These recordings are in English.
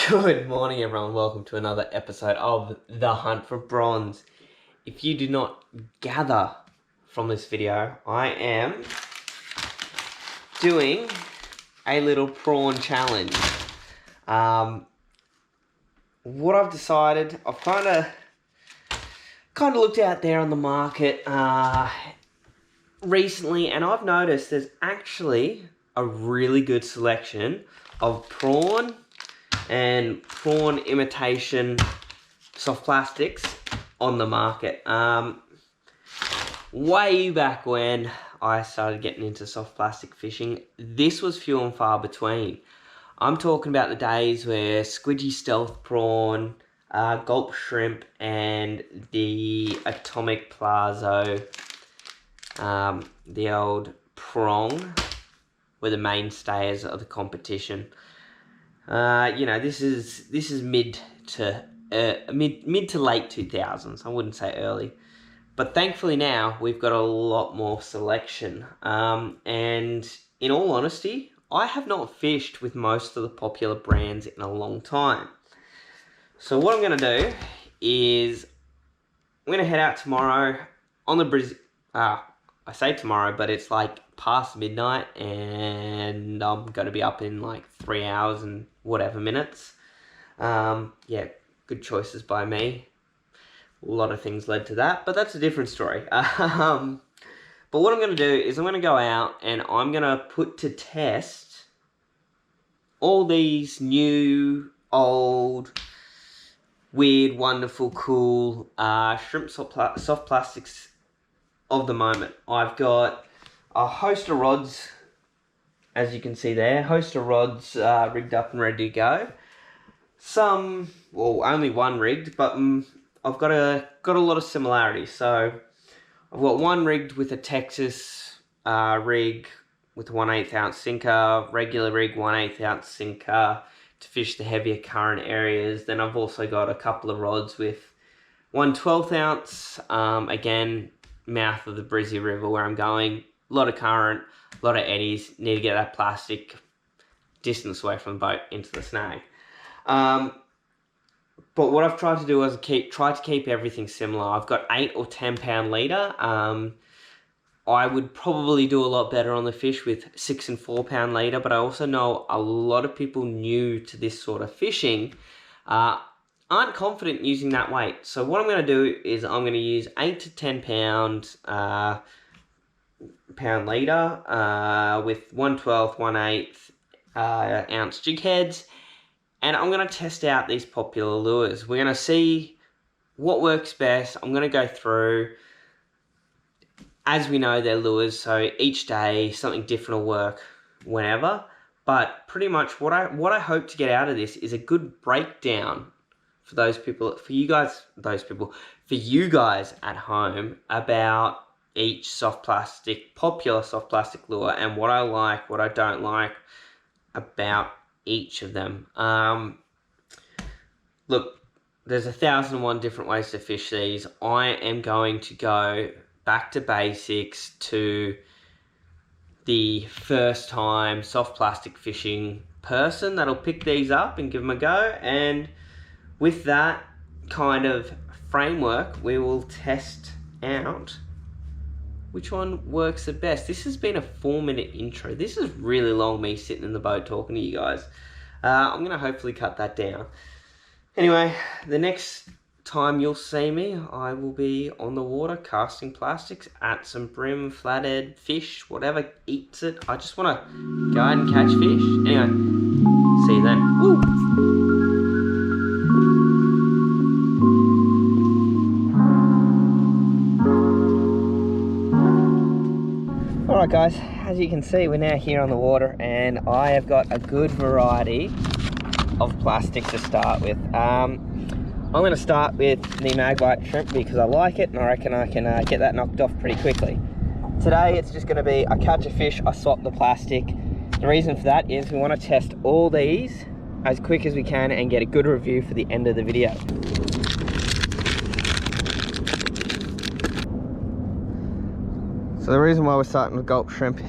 Good morning, everyone. Welcome to another episode of The Hunt for Bronze. If you do not gather from this video, I am doing a little prawn challenge. What I've decided, I've kind of looked out there on the market recently, and I've noticed there's actually a really good selection of prawn and prawn imitation soft plastics on the market. Way back when I started getting into soft plastic fishing, this was few and far between. I'm talking about the days where squidgy stealth prawn, gulp shrimp, and the atomic Plazo, the old Prong, were the mainstays of the competition. This is mid to late 2000s. I wouldn't say early, but thankfully now we've got a lot more selection. And in all honesty, I have not fished with most of the popular brands in a long time. So what I'm going to do is I'm going to head out tomorrow on the Brizzy. I say tomorrow, but it's like past midnight, and I'm going to be up in like 3 hours and whatever minutes. Yeah, good choices by me. A lot of things led to that, but that's a different story. But what I'm going to do is I'm going to go out and I'm going to put to test all these new, old, weird, wonderful, cool shrimp soft plastics of the moment. I've got a host of rods, as you can see there, host of rods rigged up and ready to go. Only one rigged, but I've got a lot of similarities. So I've got one rigged with a Texas rig with a 1/8 ounce sinker, regular rig 1/8 ounce sinker to fish the heavier current areas. Then I've also got a couple of rods with 1/12 ounce, again, mouth of the Brizzy River where I'm going. A lot of current, a lot of eddies. Need to get that plastic distance away from the boat into the snag. But what I've tried to do is try to keep everything similar. I've got 8 or 10 pound leader. I would probably do a lot better on the fish with 6 and 4 pound leader, but I also know a lot of people new to this sort of fishing aren't confident using that weight. So what I'm going to do is I'm going to use 8 to 10 pound leader with 1/12, 1/8 ounce jig heads, and I'm going to test out these popular lures. We're going to see what works best. I'm going to go through, as we know, they're lures, so each day something different will work whenever. But pretty much what I hope to get out of this is a good breakdown for you guys at home about each popular soft plastic lure, and what I like, what I don't like about each of them. Look, there's 1,001 different ways to fish these. I am going to go back to basics, to the first time soft plastic fishing person that'll pick these up and give them a go, and with that kind of framework, we will test out which one works the best. This has been a 4-minute intro. This is really long, me sitting in the boat talking to you guys. I'm going to hopefully cut that down. Anyway, the next time you'll see me, I will be on the water casting plastics at some brim, flathead, fish, whatever eats it. I just want to go out and catch fish. Anyway, see you then. Woo! Alright guys, as you can see, we're now here on the water, and I have got a good variety of plastic to start with. I'm going to start with the Magbite shrimp because I like it, and I reckon I can get that knocked off pretty quickly. Today it's just going to be, I catch a fish, I swap the plastic. The reason for that is we want to test all these as quick as we can and get a good review for the end of the video. So the reason why we're starting with gulp shrimp,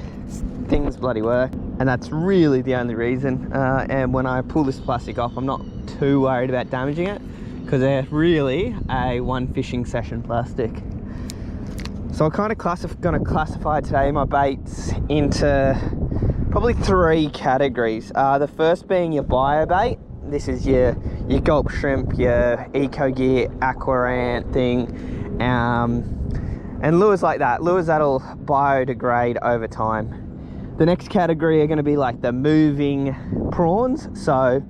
things bloody work, and that's really the only reason. And when I pull this plastic off, I'm not too worried about damaging it because they're really a one fishing session plastic. So I'm kind of going to classify today my baits into probably 3 categories. The first being your bio bait. This is your Gulp shrimp, your Ecogear aquarant thing, and lures like that, lures that'll biodegrade over time. The next category are going to be like the moving prawns. So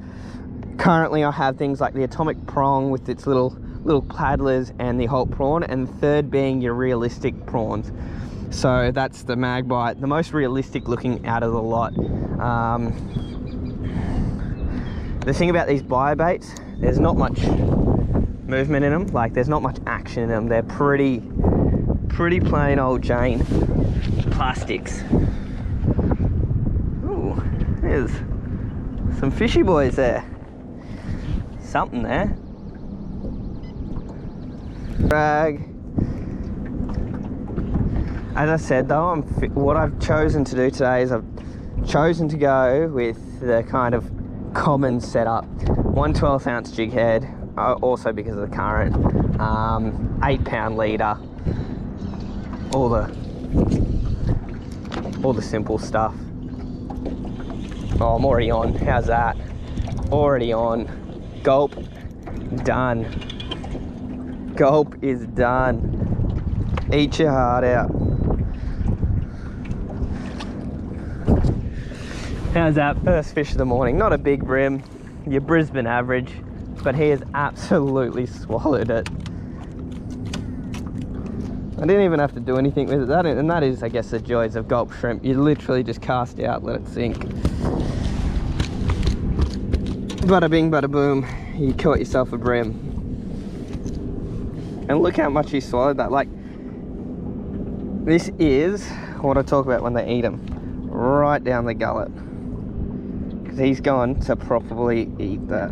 currently I have things like the atomic prong with its little paddlers and the Holt prawn, and third being your realistic prawns. So that's the Magbite, the most realistic looking out of the lot. The thing about these bio baits, there's not much movement in them, like there's not much action in them. They're pretty plain old Jane plastics. Ooh, there's some fishy boys there. Something there. Drag. As I said though, what I've chosen to do today is I've chosen to go with the kind of common setup. 1/12 ounce jig head, also because of the current, 8-pound leader, all the simple stuff. Oh, I'm already on. How's that? Already on. Gulp, done. Gulp is done. Eat your heart out. How's that? First fish of the morning. Not a big brim, your Brisbane average, but he has absolutely swallowed it. I didn't even have to do anything with it. And that is, I guess, the joys of Gulp shrimp. You literally just cast out, let it sink. Bada bing, bada boom. You caught yourself a brim. And look how much he swallowed that. Like, this is what I talk about when they eat them. Right down the gullet. Because he's gone to properly eat that.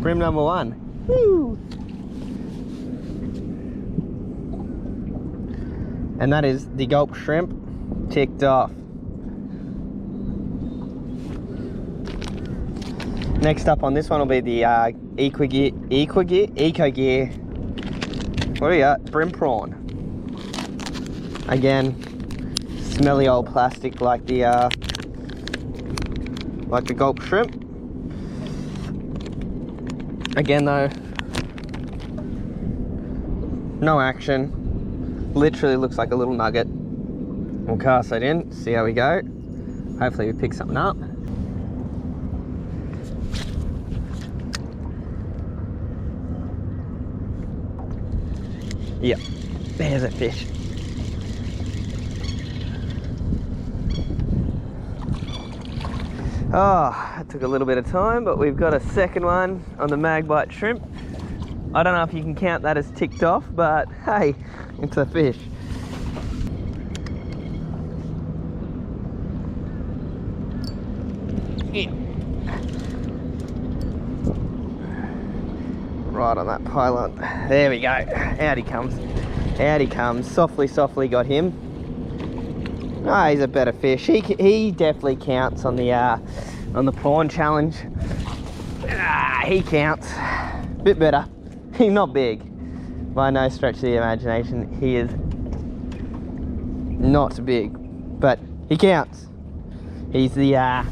Brim number 1. Woo! And that is the Gulp shrimp ticked off. Next up on this one will be the Ecogear. What do we got? Brim prawn. Again, smelly old plastic like the Gulp shrimp. Again though, no action. Literally looks like a little nugget. We'll cast that in, see how we go. Hopefully we pick something up. Yep, there's a fish. Oh, it took a little bit of time, but we've got a second one on the Magbite shrimp. I don't know if you can count that as ticked off, but hey, it's a fish. Yeah. Right on that pylon. There we go. Out he comes. Out he comes. Softly, softly got him. Oh, he's a better fish. He definitely counts on the prawn challenge. He counts. Bit better. He's not big. By no stretch of the imagination. He is not big. But he counts. He's the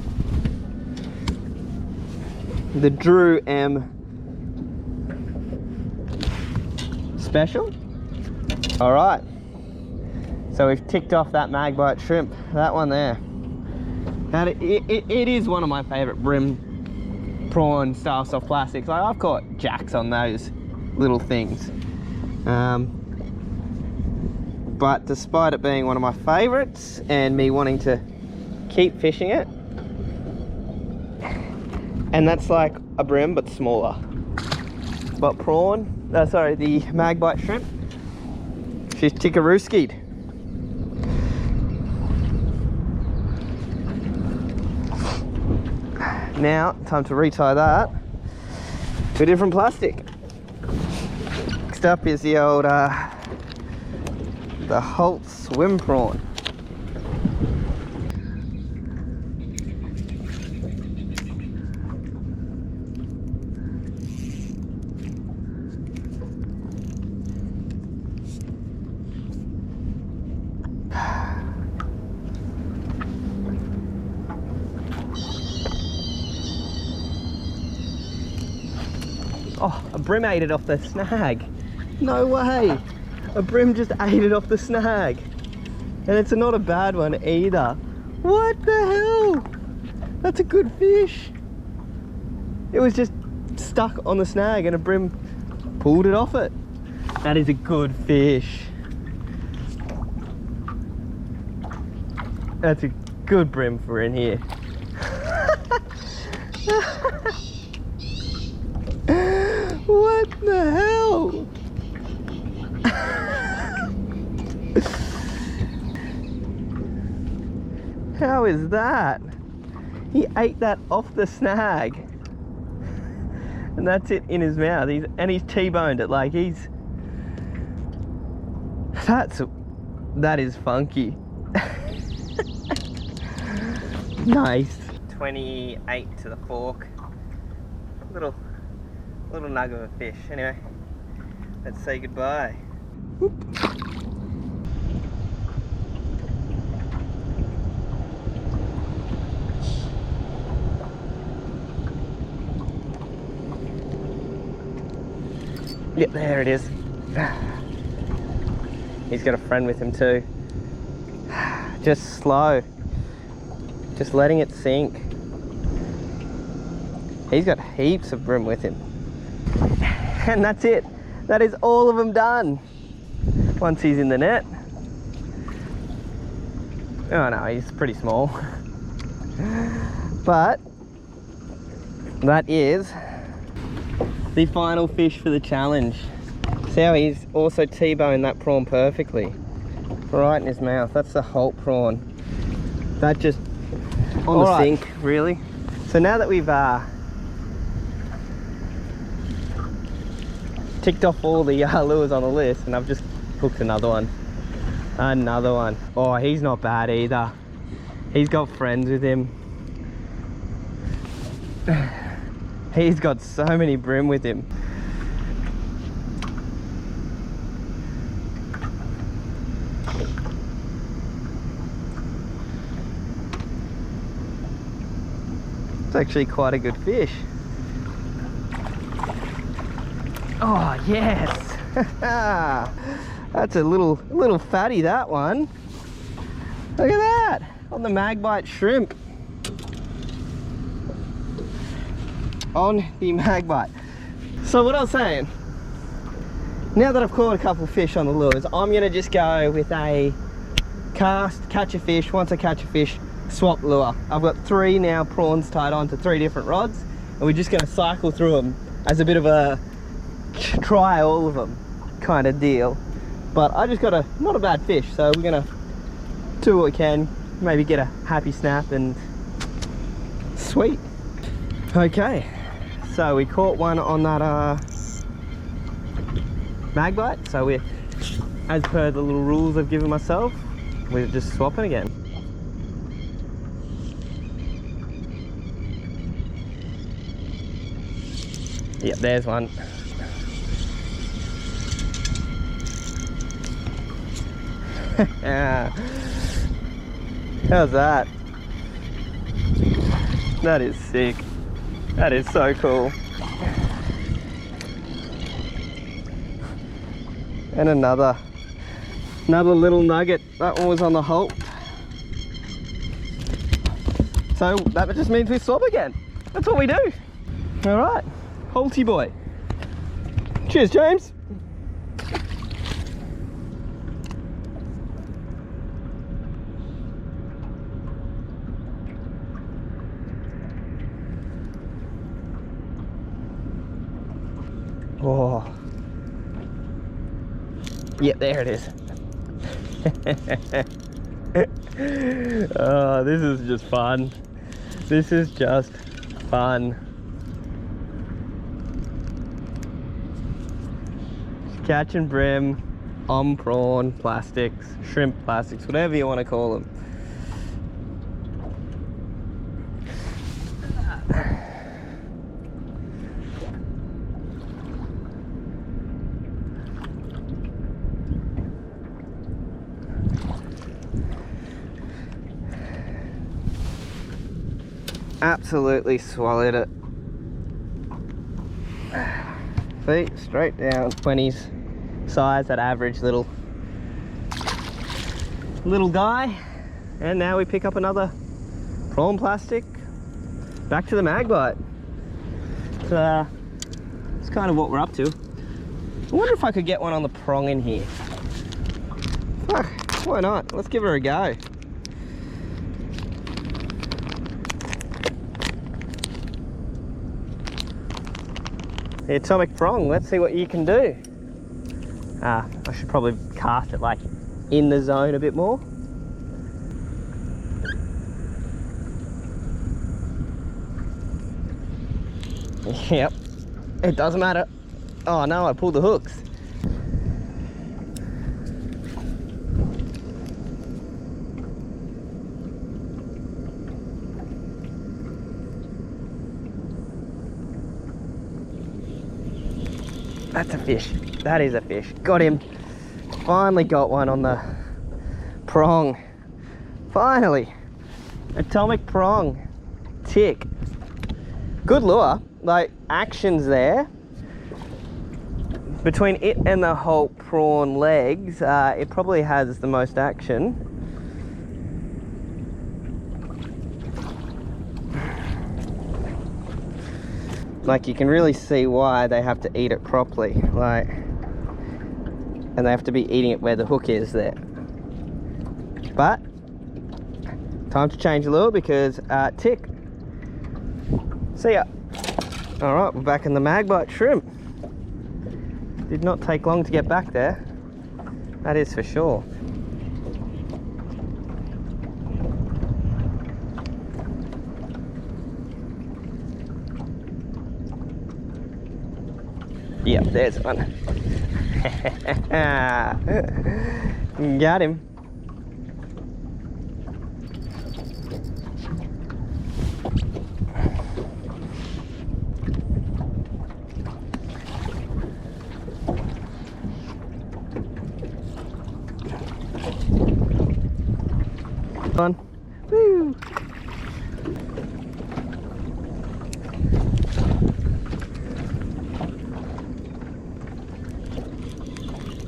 Drew M special. Alright. So we've ticked off that Magbite shrimp. That one there. And it is one of my favourite brim prawn style soft plastics. Like, I've caught jacks on those little things. But despite it being one of my favourites and me wanting to keep fishing it, and that's like a brim but smaller. But prawn, sorry, the Magbite shrimp, she's tickarooskied. Now, time to retie that to a different plastic. Next up is the old, the Holt swim prawn. Oh, a bream ate it off the snag. No way. A bream just ate it off the snag. And it's not a bad one either. What the hell? That's a good fish. It was just stuck on the snag and a bream pulled it off it. That is a good fish. That's a good bream for in here. What the hell? How is that? He ate that off the snag. And that's it in his mouth. He's T-boned it. Like that is funky. Nice. 28 to the fork. Little nug of a fish. Anyway, let's say goodbye. Whoop. Yep, there it is. He's got a friend with him too. Just slow. Just letting it sink. He's got heaps of bream with him. And that's it. That is all of them done. Once he's in the net. Oh no, he's pretty small. But that is the final fish for the challenge. See how he's also T-boned that prawn perfectly. Right in his mouth. That's the Holt prawn. That just on the sink, really. So now that we've ticked off all the lures on the list, and I've just hooked another one. Oh, he's not bad either. He's got friends with him. He's got so many bream with him. It's actually quite a good fish. Oh yes. That's a little fatty, that one. Look at that, on the Magbite shrimp. On the Magbite. So what I was saying, now that I've caught a couple fish on the lures, I'm gonna just go with a cast, catch a fish. Once I catch a fish, swap lure. I've got 3 now prawns tied on to 3 different rods, and we're just gonna cycle through them as a bit of a try all of them kind of deal. But I just got not a bad fish, so we're gonna do what we can, maybe get a happy snap, and sweet. Okay, so we caught one on that Magbite, so we're, as per the little rules I've given myself, we're just swapping again. Yep, there's one. How's that? That is sick. That is so cool. And another little nugget. That one was on the Holt. So that just means we swap again. That's what we do. All right, Holty boy. Cheers, James. Oh, yep, there it is. Oh, this is just fun. This is just fun. Just catching bream on prawn plastics, shrimp plastics, whatever you want to call them. Absolutely swallowed it. feet straight down. 20s size, that average little guy. And now we pick up another prawn plastic. Back to the Magbite. So it's kind of what we're up to. I wonder if I could get one on the prong in here. Fuck, why not? Let's give her a go. The atomic prong, let's see what you can do. I should probably cast it like in the zone a bit more. Yep, it doesn't matter. Oh no, I pulled the hooks. That's a fish. That is a fish. Got him. Finally got one on the prong. Finally. Atomic prong. Tick. Good lure. Like, action's there. Between it and the Holt prawn legs, it probably has the most action. Like, you can really see why they have to eat it properly, like, and they have to be eating it where the hook is there. But time to change the lure because tick. See ya. All right, we're back in the Magbite shrimp. Did not take long to get back there, that is for sure. Yep, there's one. Got him. On. Woo!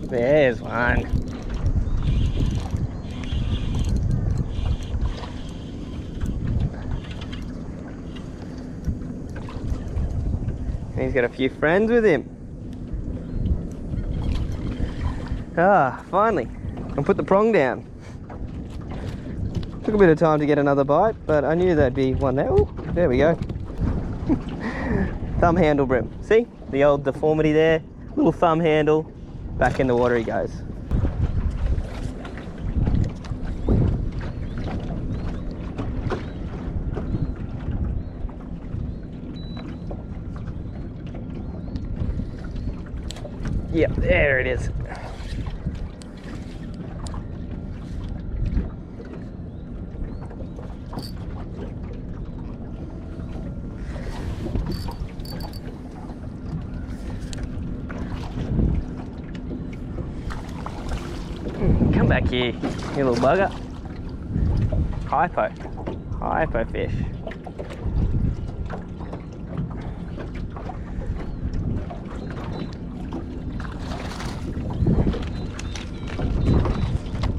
There's one. And he's got a few friends with him. Ah, finally. I'll put the prong down. Took a bit of time to get another bite, but I knew there'd be one there. Oh, there we go. Thumb handle bream. See? The old deformity there. Little thumb handle. Back in the water he goes. Yep, there it is. Come back here, you little bugger. Hypo fish.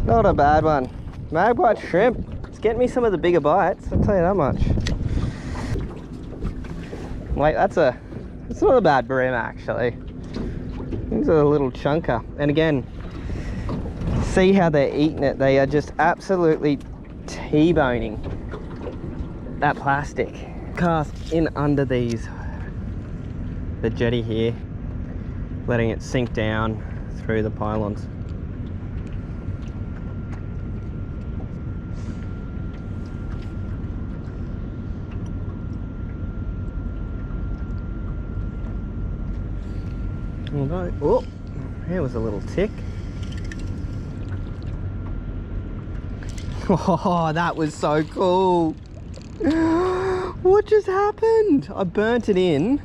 Not a bad one. Magbite shrimp. It's getting me some of the bigger bites, I'll tell you that much. Like, that's not a bad bream actually. These are a little chunker. And again, see how they're eating it. They are just absolutely T-boning that plastic. Cast in under the jetty here, letting it sink down through the pylons. Oh, here was a little tick. Oh, that was so cool. What just happened? I burnt it in.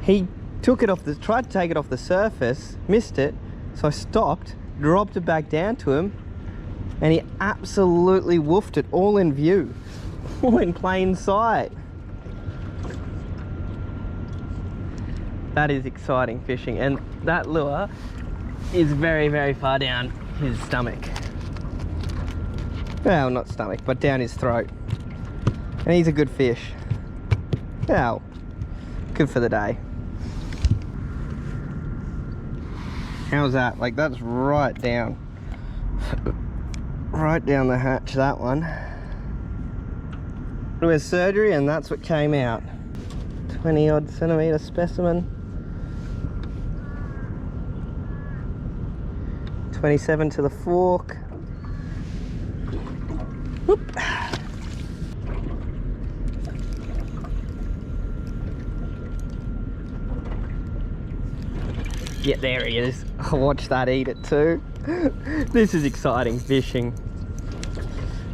He took it off tried to take it off the surface, missed it, so I stopped, dropped it back down to him, and he absolutely woofed it all in view, all in plain sight. That is exciting fishing, and that lure is very, very far down his stomach. Well, not stomach, but down his throat. And he's a good fish. Well, good for the day. How's that? Like, that's right down. Right down the hatch, that one. It was surgery, and that's what came out. 20 odd centimetre specimen. 27 to the fork. Whoop. Yeah, there he is. I'll watch that eat it too. This is exciting fishing.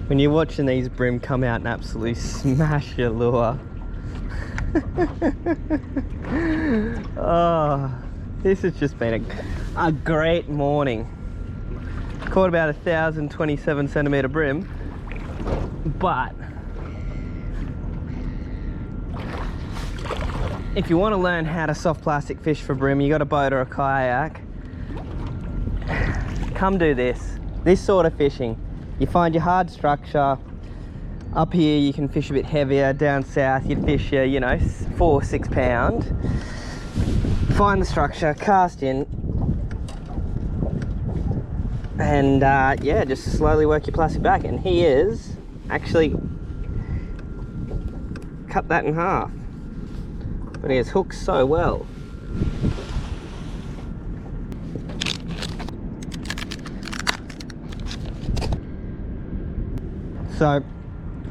When you're watching these bream come out and absolutely smash your lure. Oh, this has just been a great morning. Caught about 1,027 centimetre bream, but if you want to learn how to soft plastic fish for bream, you got a boat or a kayak, come do this sort of fishing. You find your hard structure. Up here you can fish a bit heavier. Down south you'd fish your, you know, 4 or 6 pound. Find the structure, cast in, and yeah, just slowly work your plastic back. And he is actually cut that in half, but he has hooked so well. So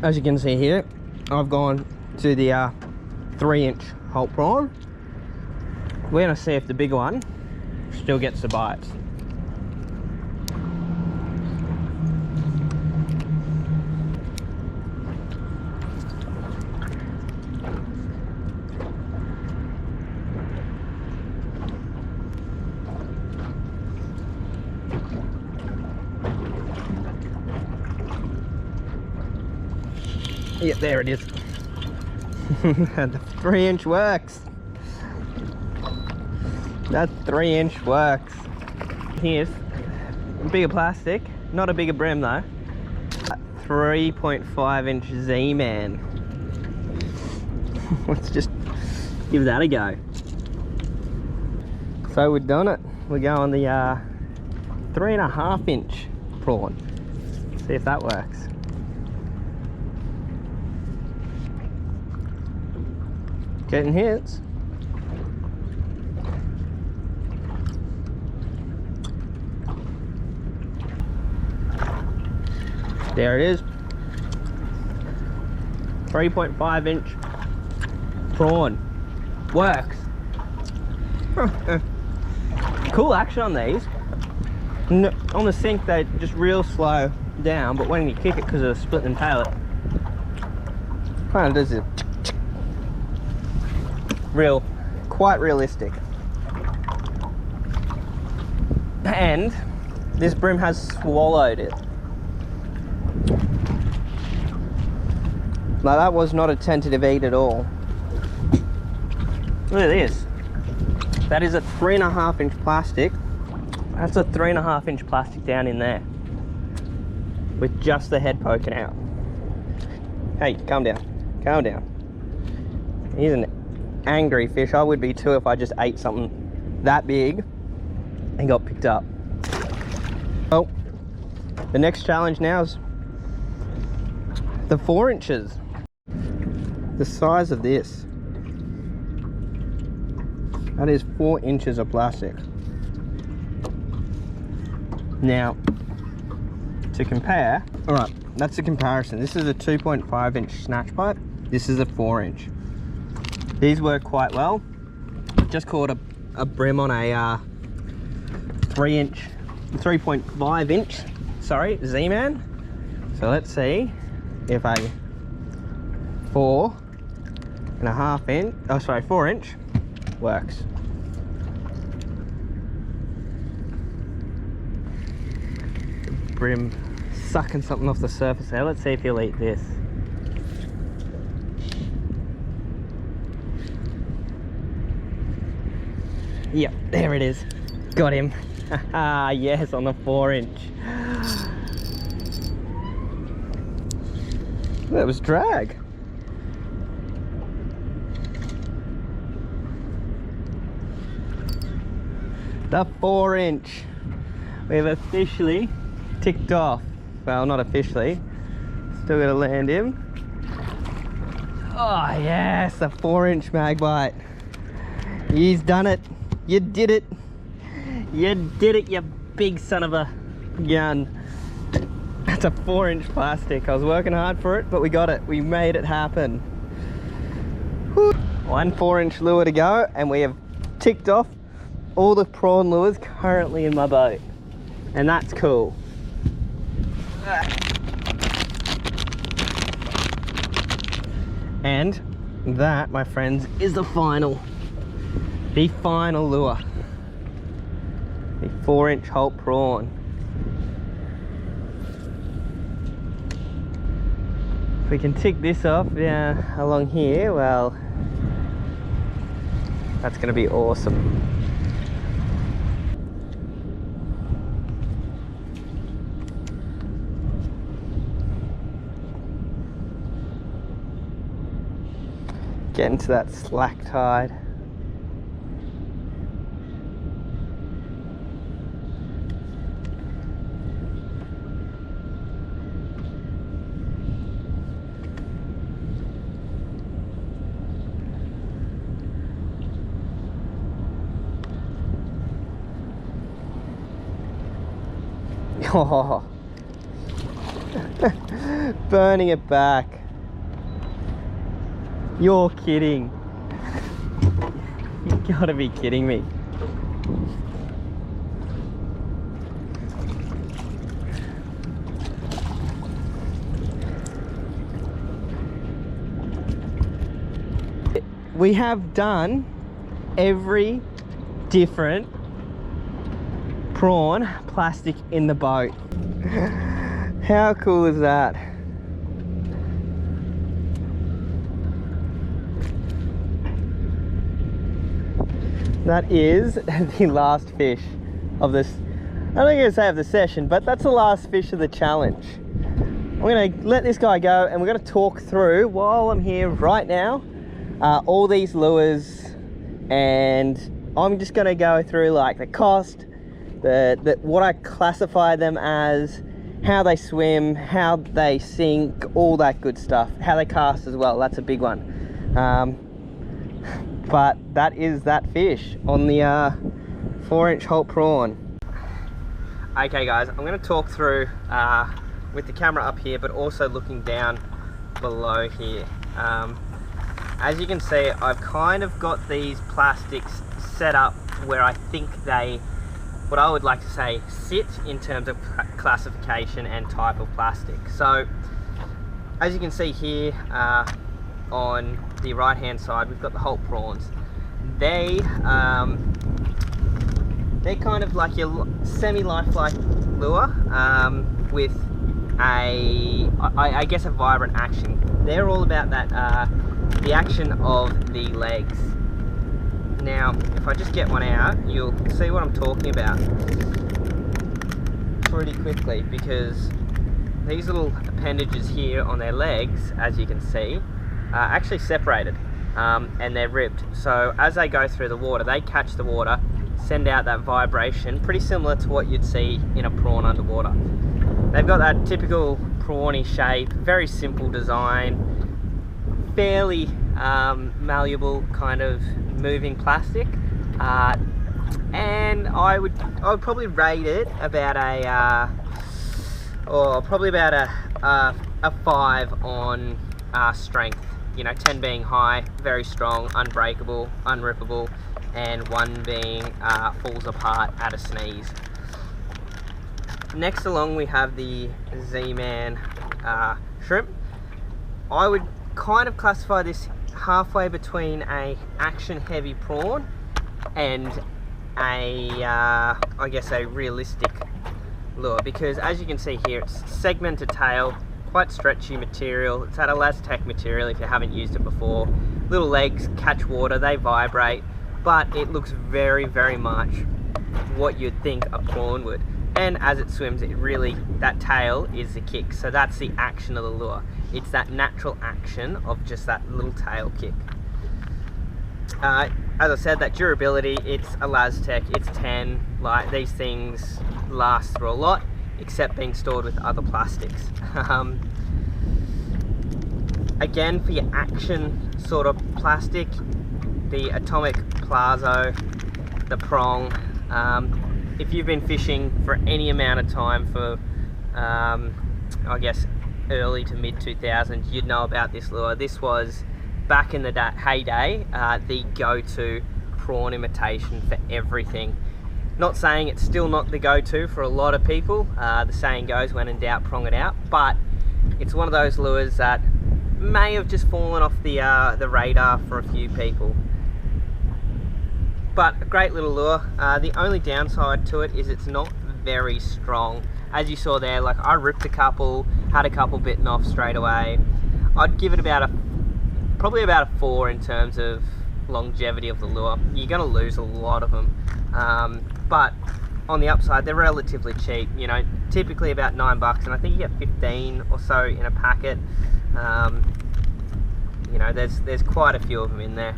as you can see here, I've gone to the 3-inch Holt prawn. We're gonna see if the bigger one still gets the bites. Yeah, there it is. The 3-inch works. That 3-inch works. Here's a bigger plastic, not a bigger bream though. 3.5-inch Z-Man. Let's just give that a go. So we've done it. We go on the 3.5-inch prawn. See if that works. Getting hits. There it is. 3.5-inch prawn. Works. Cool action on these. On the sink they just real slow down, but when you kick it because of the split and tail, it kind of does it. Quite realistic. And this bream has swallowed it. Now that was not a tentative eat at all. Look at this. That is a 3.5-inch plastic. That's a 3.5-inch plastic down in there, with just the head poking out. Hey, calm down. Calm down. He's an angry fish. I would be too if I just ate something that big and got picked up. Well, the next challenge now is the 4 inches. The size of this. That is 4 inches of plastic. Now, to compare, all right, that's a comparison. This is a 2.5-inch Snatchbite. This is a 4-inch. These work quite well. Just caught a bream on a 3.5-inch, sorry, Z-Man. So let's see if a 4.5-inch, oh sorry, 4-inch works. Bream sucking something off the surface there. Let's see if he'll eat this. Yep, there it is. Got him. Yes, on the 4-inch. That was drag. The 4-inch. We've officially ticked off. Well, not officially. Still gotta land him. Oh yes, a 4-inch Magbite. He's done it. You did it. You did it, you big son of a gun. That's a 4-inch plastic. I was working hard for it, but we got it. We made it happen. Whew. 1 4-inch lure to go, and we have ticked off all the prawn lures currently in my boat. And that's cool. And that, my friends, is the final lure. The 4-inch Holt prawn. If we can tick this off along here, well, that's going to be awesome. Get into that slack tide. Oh, burning it back. You're kidding. You gotta be kidding me. We have done every different prawn plastic in the boat. How cool is that? That is the last fish of this, I'm not going to say of the session, but that's the last fish of the challenge. I'm going to let this guy go, and we're going to talk through, while I'm here right now, all these lures, and I'm just going to go through like the cost, what I classify them as, how they swim, how they sink, all that good stuff, how they cast as well. That's a big one. But that is that fish on the 4-inch Holt prawn. Okay guys, I'm going to talk through with the camera up here, but also looking down below here. As you can see, I've kind of got these plastics set up where I think they, what I would like to say, sit in terms of classification and type of plastic. So as you can see here, on the right hand side, we've got the Holt prawns. They're kind of like your semi-lifelike lure, with I guess a vibrant action. They're all about that the action of the legs. Now if I just get one out, you'll see what I'm talking about pretty quickly, because these little appendages here on their legs, as you can see, are actually separated, and they're ribbed. So as they go through the water, they catch the water, send out that vibration, pretty similar to what you'd see in a prawn underwater. They've got that typical prawny shape, very simple design, fairly malleable kind of moving plastic, and I would probably rate it about a 5 on strength. You know, 10 being high, very strong, unbreakable, unrippable, and 1 being falls apart at a sneeze. Next along we have the Z-Man shrimp. I would kind of classify this halfway between a action heavy prawn and a I guess a realistic lure, because as you can see here, it's segmented tail, quite stretchy material. It's had a Lastec material if you haven't used it before. Little legs catch water, they vibrate. but it looks very, very much what you'd think a prawn would. And as it swims, it really, that tail is the kick. So that's the action of the lure. It's that natural action of just that little tail kick. As I said, that durability, it's a Laztec, it's 10. Like, these things last through a lot, except being stored with other plastics. Again, for your action sort of plastic, the Atomic Plazo, the Prong. If you've been fishing for any amount of time for, I guess, early to mid 2000s, you'd know about this lure. This was, back in the heyday, the go-to prawn imitation for everything. Not saying it's still not the go-to for a lot of people. The saying goes, when in doubt, prong it out. But it's one of those lures that may have just fallen off the radar for a few people. But a great little lure. The only downside to it is it's not very strong. As you saw there, like, I ripped a couple, had a couple bitten off straight away. I'd give it about probably about a 4 in terms of longevity of the lure. You're going to lose a lot of them. But on the upside, they're relatively cheap. You know, typically about $9, and I think you get 15 or so in a packet. You know, there's quite a few of them in there.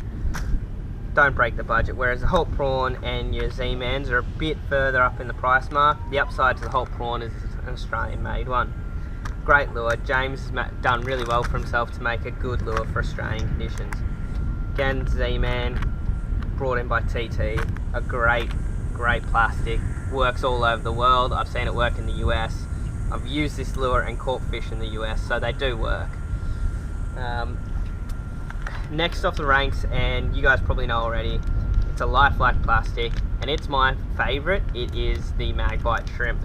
Don't break the budget. Whereas the Holt Prawn and your Z-Mans are a bit further up in the price mark. The upside to the Holt Prawn is an Australian-made one. Great lure. James has done really well for himself to make a good lure for Australian conditions. Again, Z-Man, brought in by TT. A great plastic. Works all over the world. I've seen it work in the US. I've used this lure and caught fish in the US, so they do work. Next off the ranks, and you guys probably know already, it's a lifelike plastic, and it's my favourite. It is the Magbite shrimp.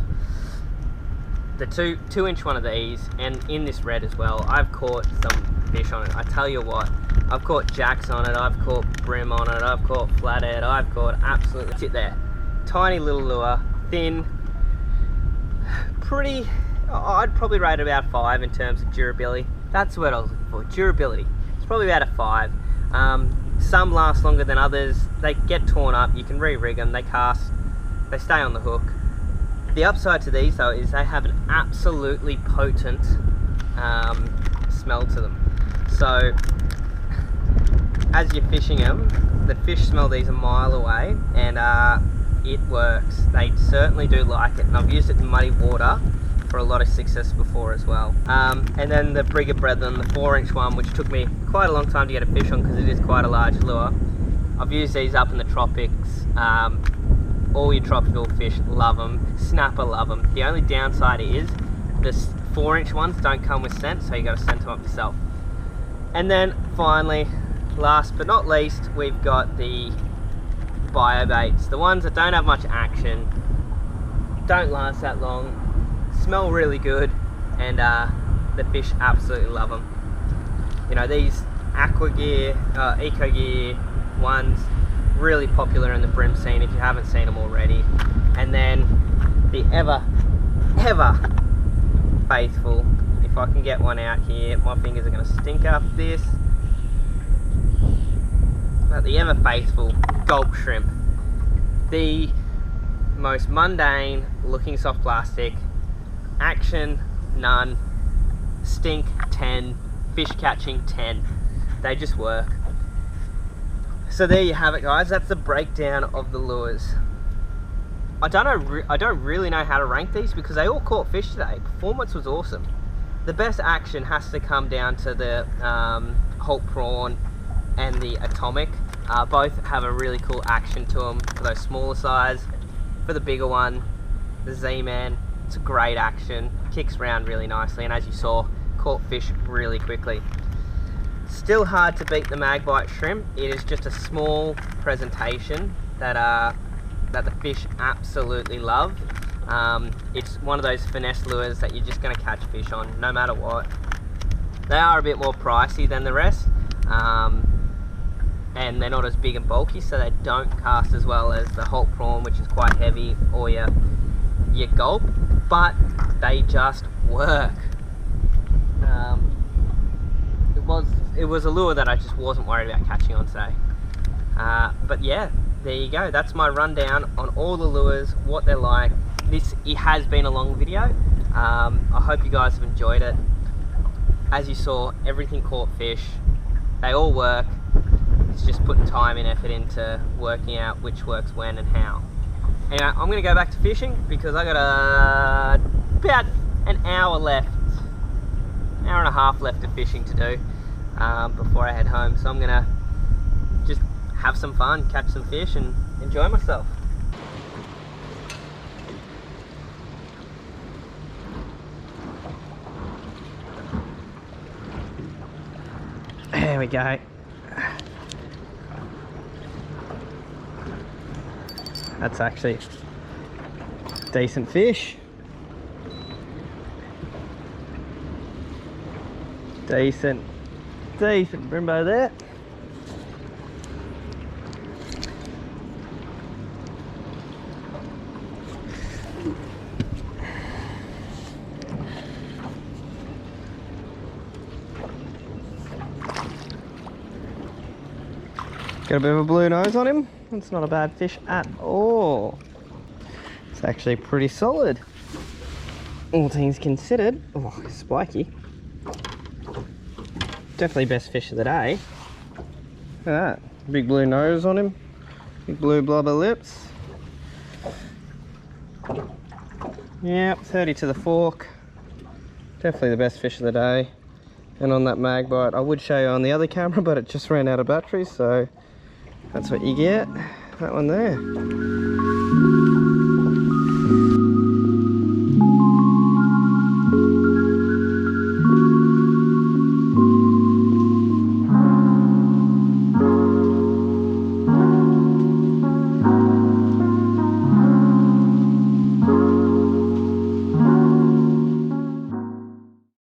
The 2-inch one of these, and in this red as well. I've caught some fish on it. I tell you what, I've caught jacks on it, I've caught brim on it, I've caught flathead, I've caught absolutely, sit there. Tiny little lure, thin, pretty, I'd probably rate it about 5 in terms of durability. That's what I was looking for, durability. It's probably about a 5. Some last longer than others. They get torn up, you can re-rig them, they cast, they stay on the hook. The upside to these though is they have an absolutely potent smell to them. So as you're fishing them, the fish smell these a mile away, and it works. They certainly do like it, and I've used it in muddy water for a lot of success before as well. And then the Brigger Brethren, the 4-inch one, which took me quite a long time to get a fish on because it is quite a large lure. I've used these up in the tropics. All your tropical fish love them. Snapper love them. The only downside is the 4-inch ones don't come with scent, so you got to scent them up yourself. And then finally, last but not least, we've got the bio baits, the ones that don't have much action, don't last that long, smell really good, and the fish absolutely love them. You know, these Ecogear ones, really popular in the Bream scene if you haven't seen them already. And then the ever faithful, if I can get one out here, my fingers are going to stink after this, but the ever faithful Gulp shrimp. The most mundane looking soft plastic, action none, stink 10, fish catching 10. They just work. So there you have it, guys. That's the breakdown of the lures. I don't really know how to rank these because they all caught fish today. Performance was awesome. The best action has to come down to the Holt Prawn and the Atomic. Both have a really cool action to them for those smaller size. For the bigger one, the Z-Man, it's a great action, kicks around really nicely, and as you saw, caught fish really quickly. Still hard to beat the Magbite shrimp. It is just a small presentation that the fish absolutely love. It's one of those finesse lures that you're just going to catch fish on no matter what. They are a bit more pricey than the rest, and they're not as big and bulky, so they don't cast as well as the Holt Prawn, which is quite heavy, or your Gulp, but they just work. It was a lure that I just wasn't worried about catching on today. But yeah, there you go. That's my rundown on all the lures, what they're like. It has been a long video. I hope you guys have enjoyed it. As you saw, everything caught fish. They all work. It's just putting time and effort into working out which works when and how. Anyway, I'm going to go back to fishing because I got about an hour left, an hour and a half left of fishing to do before I head home. So I'm going to just have some fun, catch some fish and enjoy myself. There we go. That's actually decent fish. Decent Brembo there. Got a bit of a blue nose on him. It's not a bad fish at all. It's actually pretty solid, all things considered. Oh, spiky. Definitely best fish of the day. Look at that. Big blue nose on him. Big blue blubber lips. Yep, 30 to the fork. Definitely the best fish of the day. And on that Magbite, I would show you on the other camera, but it just ran out of batteries, so that's what you get. That one there.